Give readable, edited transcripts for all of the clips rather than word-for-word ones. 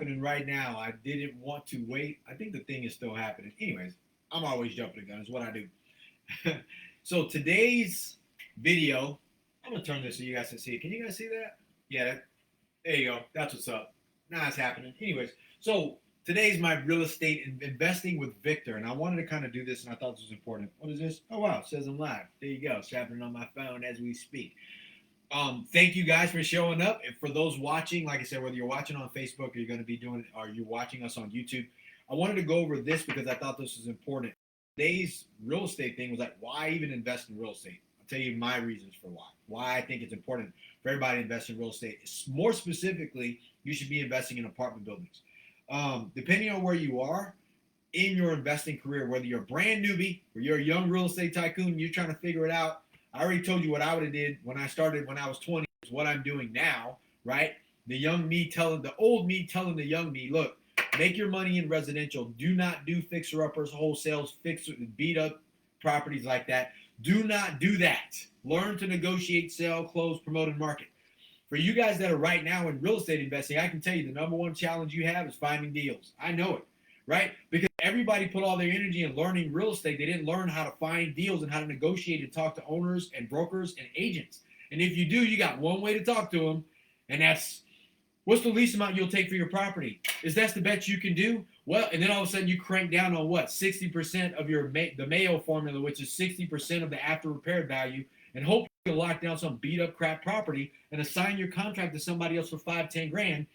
happening right now. I didn't want to wait. I think the thing is still happening. Anyways, I'm always jumping the gun. Is what I do. So today's video, I'm gonna turn this so you guys can see it. Can you guys see that? Yeah, there you go. That's what's up. Now it's happening. Anyways, so today's my real estate investing with Victor, and I wanted to kind of do this, and I thought this was important. What is this? Oh wow, it says I'm live. There you go. It's happening on my phone as we speak. Thank you guys for showing up. And for those watching, like I said, whether you're watching on Facebook or you're going to be doing, or you're watching us on YouTube, I wanted to go over this because I thought this was important. Today's real estate thing was like, why even invest in real estate? I'll tell you my reasons for why I think it's important for everybody to invest in real estate. More specifically, you should be investing in apartment buildings. Depending on where you are in your investing career, whether you're a brand newbie or you're a young real estate tycoon, you're trying to figure it out. I already told you what I would have did when I started when I was 20. Is what I'm doing now, right? The old me telling the young me, look, make your money in residential. Do not do fixer-uppers, wholesales, beat up properties like that. Do not do that. Learn to negotiate, sell, close, promote, and market. For you guys that are right now in real estate investing, I can tell you the number one challenge you have is finding deals. I know it, right? Because everybody put all their energy in learning real estate. They didn't learn how to find deals and how to negotiate and talk to owners and brokers and agents. And if you do, you got one way to talk to them, and that's what's the least amount you'll take for your property? Is that the best you can do? Well, and then all of a sudden you crank down on what? 60% of the Mayo formula, which is 60% of the after repair value, and hope you can lock down some beat up crap property and assign your contract to somebody else for 5-10 grand.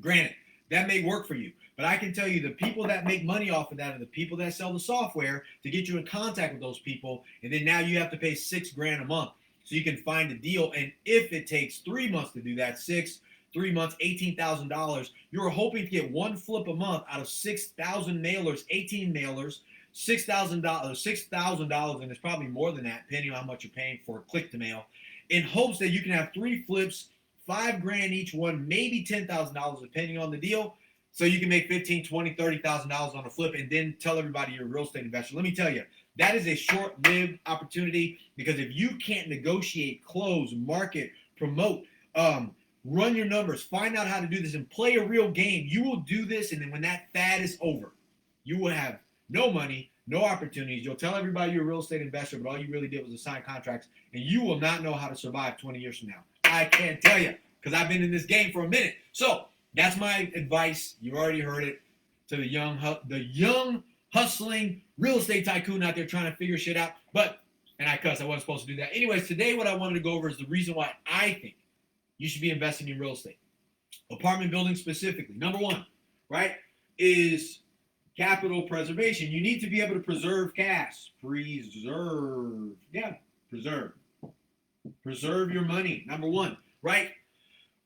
Granted, that may work for you. But I can tell you the people that make money off of that are the people that sell the software to get you in contact with those people. And then now you have to pay $6,000 a month so you can find a deal. And if it takes 3 months to do that, 3 months, $18,000, you're hoping to get one flip a month out of 6,000 mailers, 18 mailers, $6,000, and it's probably more than that, depending on how much you're paying for a click to mail, in hopes that you can have 3 flips, $5,000 each one, maybe $10,000 depending on the deal. So you can make $15,000, $20,000, $30,000 on a flip and then tell everybody you're a real estate investor. Let me tell you, that is a short-lived opportunity because if you can't negotiate, close, market, promote, run your numbers, find out how to do this and play a real game, you will do this, and then when that fad is over, you will have no money, no opportunities. You'll tell everybody you're a real estate investor, but all you really did was assign contracts, and you will not know how to survive 20 years from now. I can't tell you because I've been in this game for a minute. So that's my advice. You've already heard it to the young hustling real estate tycoon out there trying to figure shit out. And I cuss. I wasn't supposed to do that. Anyways, today what I wanted to go over is the reason why I think you should be investing in real estate. Apartment buildings specifically. Number one, right, is capital preservation. You need to be able to preserve cash. Preserve your money. Number one, right?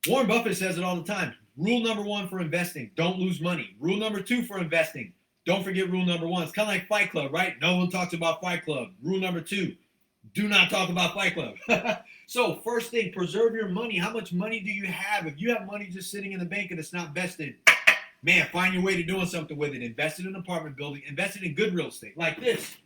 Warren Buffett says it all the time. Rule number one for investing, don't lose money. Rule number two for investing, don't forget rule number one. It's kind of like Fight Club, right? No one talks about Fight Club. Rule number two, do not talk about Fight Club. So first thing, preserve your money. How much money do you have? If you have money just sitting in the bank and it's not vested, man, find your way to doing something with it. Invest it in an apartment building. Invest it in good real estate like this.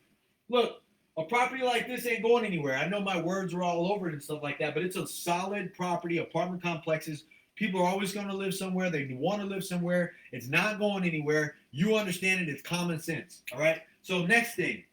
Look, a property like this ain't going anywhere. I know my words are all over it and stuff like that, but it's a solid property, apartment complexes. People are always going to live somewhere. They want to live somewhere. It's not going anywhere. You understand it. It's common sense. All right? So next thing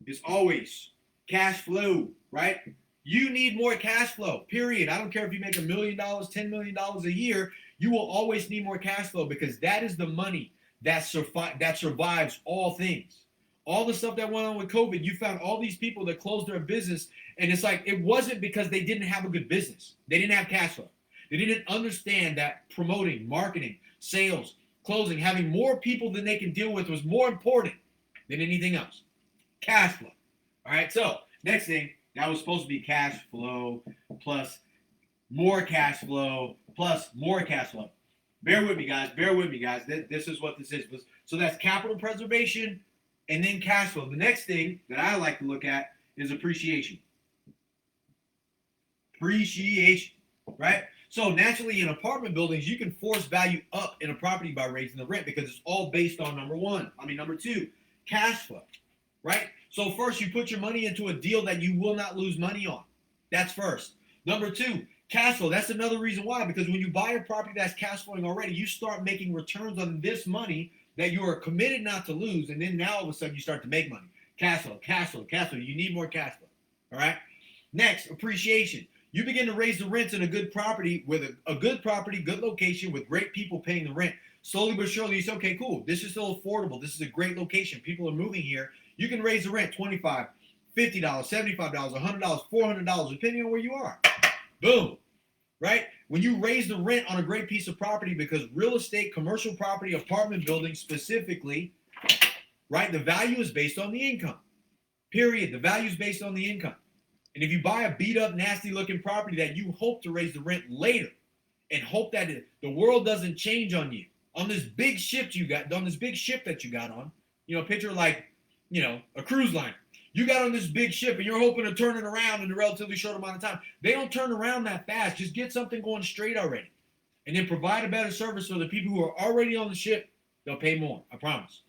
is always cash flow, right? You need more cash flow, period. I don't care if you make $1 million, $10 million a year. You will always need more cash flow because that is the money that survives all things. All the stuff that went on with COVID, you found all these people that closed their business, and it's like it wasn't because they didn't have a good business. They didn't have cash flow. They didn't understand that promoting, marketing, sales, closing, having more people than they can deal with was more important than anything else. Cash flow. All right, so next thing, that was supposed to be cash flow plus more cash flow plus more cash flow. Bear with me, guys. This is what this is. So that's capital preservation and then cash flow. The next thing that I like to look at is appreciation. Appreciation, right? So naturally in apartment buildings, you can force value up in a property by raising the rent because it's all based on number two, cash flow, right? So first you put your money into a deal that you will not lose money on. That's first. Number two, Cash flow, that's another reason why, because when you buy a property that's cash flowing already, you start making returns on this money that you are committed not to lose, and then now all of a sudden you start to make money. Cash flow, cash flow, cash flow. You need more cash flow. All right. Next, appreciation. You begin to raise the rents in a good property with a good property, good location, with great people paying the rent. Slowly but surely, you say, okay, cool. This is still affordable. This is a great location. People are moving here. You can raise the rent $25, $50, $75, $100, $400, depending on where you are. Boom. Right? When you raise the rent on a great piece of property, because real estate, commercial property, apartment buildings specifically, right, the value is based on the income. Period. The value is based on the income. And if you buy a beat up, nasty looking property that you hope to raise the rent later and hope that the world doesn't change on you, on this big ship you got, on this big ship that you got on, picture like, a cruise liner. You got on this big ship and you're hoping to turn it around in a relatively short amount of time. They don't turn around that fast. Just get something going straight already. And then provide a better service for the people who are already on the ship. They'll pay more. I promise.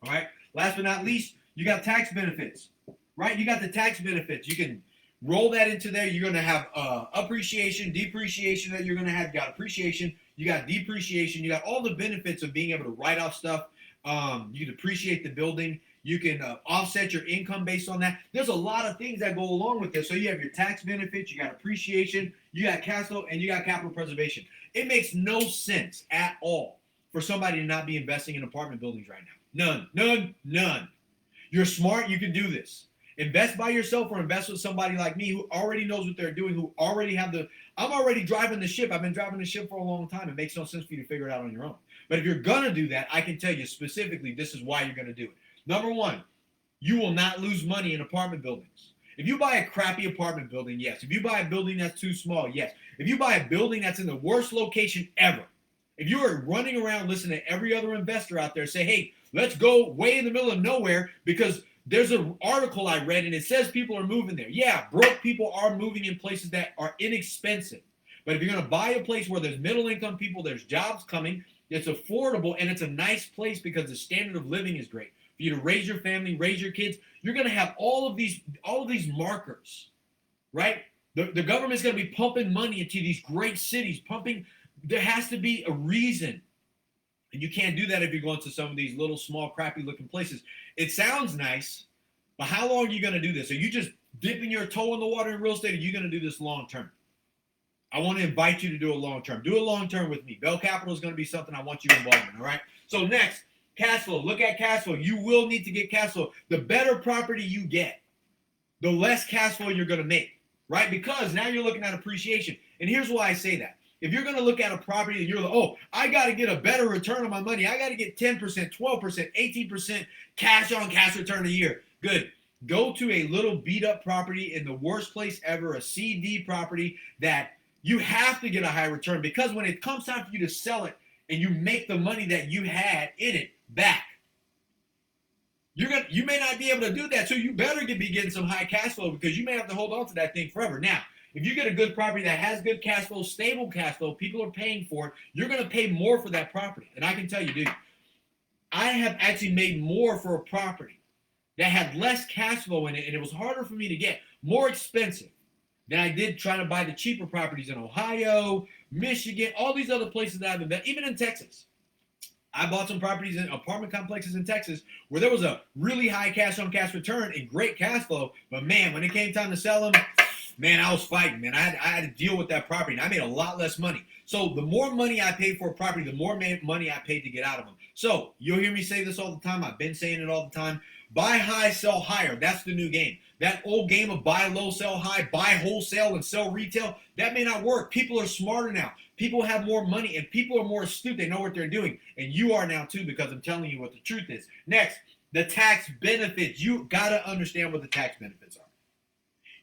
All right. Last but not least, you got tax benefits, right? You got the tax benefits. You can roll that into there. You're going to have appreciation, depreciation that you're going to have. You got appreciation. You got depreciation. You got all the benefits of being able to write off stuff. You can depreciate the building. You can offset your income based on that. There's a lot of things that go along with this. So you have your tax benefits, you got appreciation, you got cash flow, and you got capital preservation. It makes no sense at all for somebody to not be investing in apartment buildings right now. None. You're smart, you can do this. Invest by yourself or invest with somebody like me who already knows what they're doing, who already have I'm already driving the ship. I've been driving the ship for a long time. It makes no sense for you to figure it out on your own. But if you're going to do that, I can tell you specifically this is why you're going to do it. Number one, you will not lose money in apartment buildings. If you buy a crappy apartment building, yes. If you buy a building that's too small, yes. If you buy a building that's in the worst location ever, if you are running around listening to every other investor out there say, hey, let's go way in the middle of nowhere because there's an article I read and it says people are moving there. Yeah, broke people are moving in places that are inexpensive. But if you're going to buy a place where there's middle income people, there's jobs coming, it's affordable, and it's a nice place because the standard of living is great. For you to raise your family, raise your kids, you're going to have all of these markers, right? The government's going to be pumping money into these great cities, there has to be a reason. And you can't do that if you're going to some of these little, small, crappy looking places. It sounds nice, but how long are you going to do this? Are you just dipping your toe in the water in real estate, or are you going to do this long term? I want to invite you to do it long term. Do it long term with me. Bell Capital is going to be something I want you involved in, all right? So next, cash flow. Look at cash flow. You will need to get cash flow. The better property you get, the less cash flow you're going to make, right? Because now you're looking at appreciation. And here's why I say that. If you're going to look at a property and you're like, oh, I got to get a better return on my money. I got to get 10%, 12%, 18% cash on cash return a year. Good. Go to a little beat up property in the worst place ever, a CD property that you have to get a high return, because when it comes time for you to sell it and you make the money that you had in it back, you may not be able to do that. So you better be getting some high cash flow, because you may have to hold on to that thing forever. Now, if you get a good property that has good cash flow, stable cash flow, people are paying for it, you're going to pay more for that property. And I can tell you, dude, I have actually made more for a property that had less cash flow in it, and it was harder for me to get, more expensive, than I did trying to buy the cheaper properties in Ohio, Michigan, all these other places that I've invested, even in Texas. I bought some properties in apartment complexes in Texas where there was a really high cash on cash return and great cash flow. But man, when it came time to sell them, man, I was fighting, man. I had to deal with that property, and I made a lot less money. So the more money I paid for a property, the more money I paid to get out of them. So you'll hear me say this all the time. I've been saying it all the time. Buy high, sell higher. That's the new game. That old game of buy low, sell high, buy wholesale and sell retail, that may not work. People are smarter now. People have more money, and people are more astute. They know what they're doing. And you are now too, because I'm telling you what the truth is. Next, the tax benefits. You got to understand what the tax benefits are.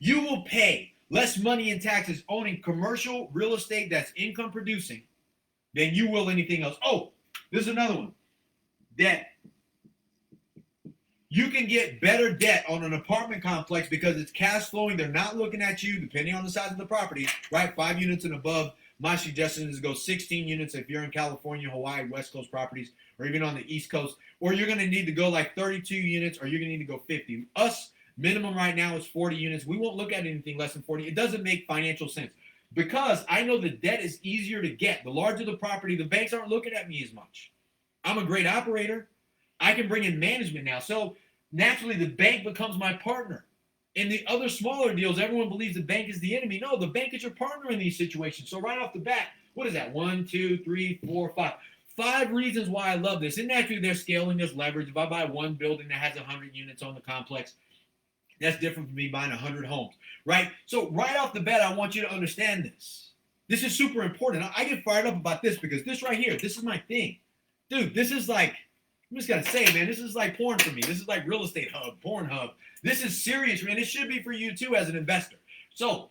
You will pay less money in taxes owning commercial real estate that's income producing than you will anything else. Oh, this is another one. Debt. You can get better debt on an apartment complex because it's cash flowing. They're not looking at you, depending on the size of the property, right? 5 units and above. My suggestion is to go 16 units if you're in California, Hawaii, West Coast properties, or even on the East Coast. Or you're going to need to go like 32 units, or you're going to need to go 50. Us, minimum right now is 40 units. We won't look at anything less than 40. It doesn't make financial sense. because I know the debt is easier to get. The larger the property, the banks aren't looking at me as much. I'm a great operator. I can bring in management now. So naturally, the bank becomes my partner. In the other smaller deals, everyone believes the bank is the enemy. No, the bank is your partner in these situations. So right off the bat, what is that? 1, 2, 3, 4, 5. 5 reasons why I love this. And naturally, they're scaling this leverage. If I buy one building that has 100 units on the complex, that's different from me buying 100 homes, right? So right off the bat, I want you to understand this. This is super important. I get fired up about this because this right here, this is my thing. Dude, this is like, I'm just going to say, man, this is like porn for me. This is like real estate hub, porn hub. This is serious, man. It should be for you too as an investor. So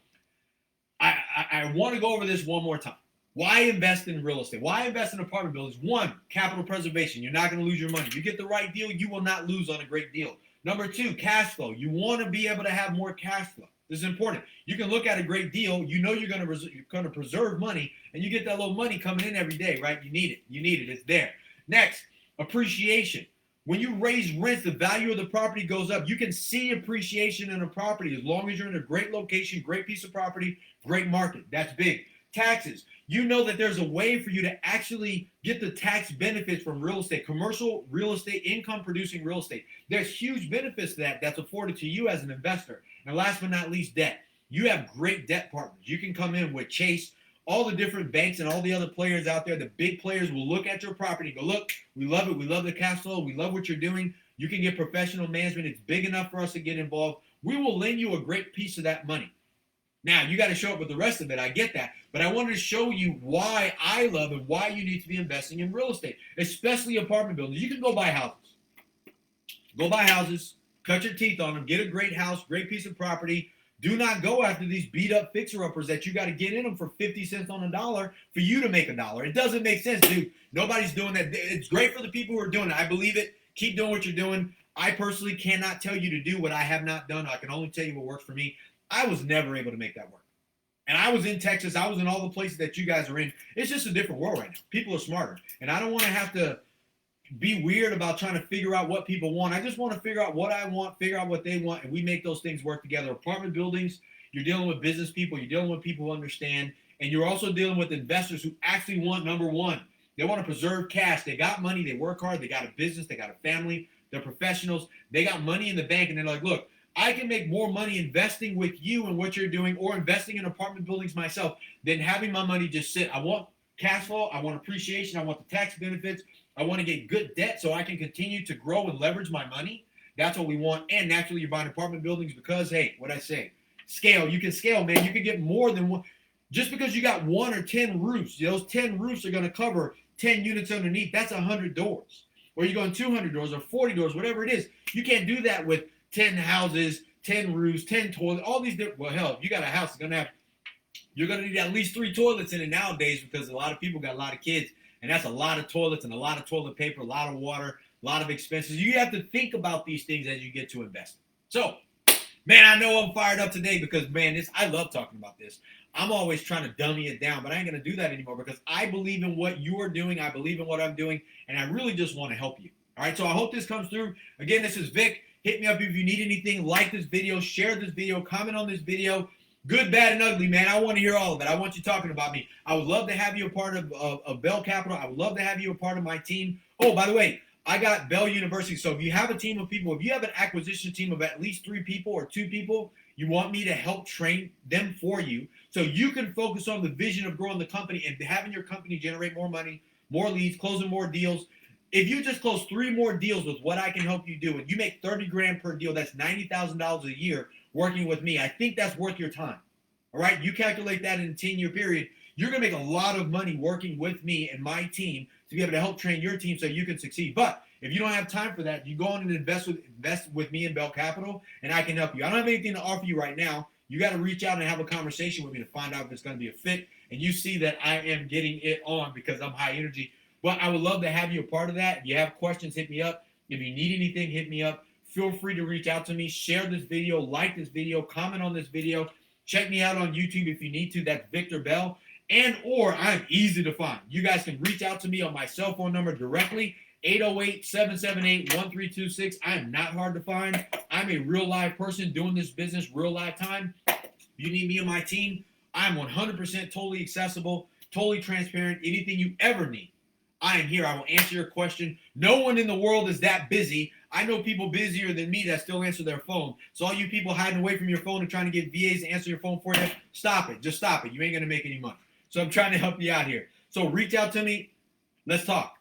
I want to go over this one more time. Why invest in real estate? Why invest in apartment buildings? 1, capital preservation. You're not going to lose your money. You get the right deal, you will not lose on a great deal. Number 2, cash flow. You want to be able to have more cash flow. This is important. You can look at a great deal. You know you're going to preserve money, and you get that little money coming in every day, right? You need it. You need it. It's there. Next, appreciation. When you raise rents, the value of the property goes up. You can see appreciation in a property as long as you're in a great location, great piece of property, great market. That's big. Taxes. You know that there's a way for you to actually get the tax benefits from real estate, commercial real estate, income producing real estate. There's huge benefits to that that's afforded to you as an investor. And last but not least, debt. You have great debt partners. You can come in with Chase, all the different banks and all the other players out there. The big players will look at your property and go, look, we love it. We love the cash flow. We love what you're doing. You can get professional management. It's big enough for us to get involved. We will lend you a great piece of that money. Now, you got to show up with the rest of it. I get that. But I wanted to show you why I love and why you need to be investing in real estate, especially apartment buildings. You can go buy houses. Go buy houses, cut your teeth on them, get a great house, great piece of property. Do not go after these beat-up fixer-uppers that you got to get in them for 50 cents on a dollar for you to make a dollar. It doesn't make sense, dude. Nobody's doing that. It's great for the people who are doing it. I believe it. Keep doing what you're doing. I personally cannot tell you to do what I have not done. I can only tell you what works for me. I was never able to make that work. And I was in Texas. I was in all the places that you guys are in. It's just a different world right now. People are smarter. And I don't want to have to be weird about trying to figure out what people want. I just want to figure out what I want, figure out what they want, and we make those things work together. Apartment buildings, you're dealing with business people. You're dealing with people who understand. And you're also dealing with investors who actually want number one. They want to preserve cash. They got money. They work hard. They got a business. They got a family. They're professionals. They got money in the bank. And they're like, look, I can make more money investing with you and what you're doing or investing in apartment buildings myself than having my money just sit. I want cash flow. I want appreciation. I want the tax benefits. I want to get good debt so I can continue to grow and leverage my money. That's what we want. And naturally, you're buying apartment buildings because, hey, what I say, scale. You can scale, man. You can get more than one. Just because you got 1 or 10 roofs, those 10 roofs are going to cover 10 units underneath. That's 100 doors. Or you're going 200 doors or 40 doors, whatever it is. You can't do that with 10 houses, 10 roofs, 10 toilets, all these different. Well, hell, if you got a house, you're going to need at least 3 toilets in it nowadays because a lot of people got a lot of kids. And that's a lot of toilets and a lot of toilet paper, a lot of water, a lot of expenses. You have to think about these things as you get to investing. So, man, I know I'm fired up today because, man, I love talking about this. I'm always trying to dummy it down, but I ain't going to do that anymore because I believe in what you are doing. I believe in what I'm doing, and I really just want to help you. All right, so I hope this comes through. Again, this is Vic. Hit me up if you need anything. Like this video, share this video, comment on this video. Good, bad, and ugly, man. I want to hear all of it. I want you talking about me. I would love to have you a part of Bell Capital. I would love to have you a part of my team. Oh, by the way, I got Bell University. So if you have a team of people, if you have an acquisition team of at least 3 people or 2 people, you want me to help train them for you so you can focus on the vision of growing the company and having your company generate more money, more leads, closing more deals. If you just close 3 more deals with what I can help you do and you make 30 grand per deal, that's $90,000 a year working with me. I think that's worth your time. All right. You calculate that in a 10-year period. You're going to make a lot of money working with me and my team to be able to help train your team so you can succeed. But if you don't have time for that, you go on and invest with me in Bell Capital, and I can help you. I don't have anything to offer you right now. You got to reach out and have a conversation with me to find out if it's going to be a fit. And you see that I am getting it on because I'm high energy. But I would love to have you a part of that. If you have questions, hit me up. If you need anything, hit me up. Feel free to reach out to me. Share this video. Like this video. Comment on this video. Check me out on YouTube if you need to. That's Victor Bell. And or I'm easy to find. You guys can reach out to me on my cell phone number directly, 808-778-1326. I'm not hard to find. I'm a real live person doing this business real live time. If you need me and my team, I'm 100% totally accessible, totally transparent. Anything you ever need, I am here. I will answer your question. No one in the world is that busy. I know people busier than me that still answer their phone. So all you people hiding away from your phone and trying to get VAs to answer your phone for you, stop it. Just stop it. You ain't going to make any money. So I'm trying to help you out here. So reach out to me. Let's talk.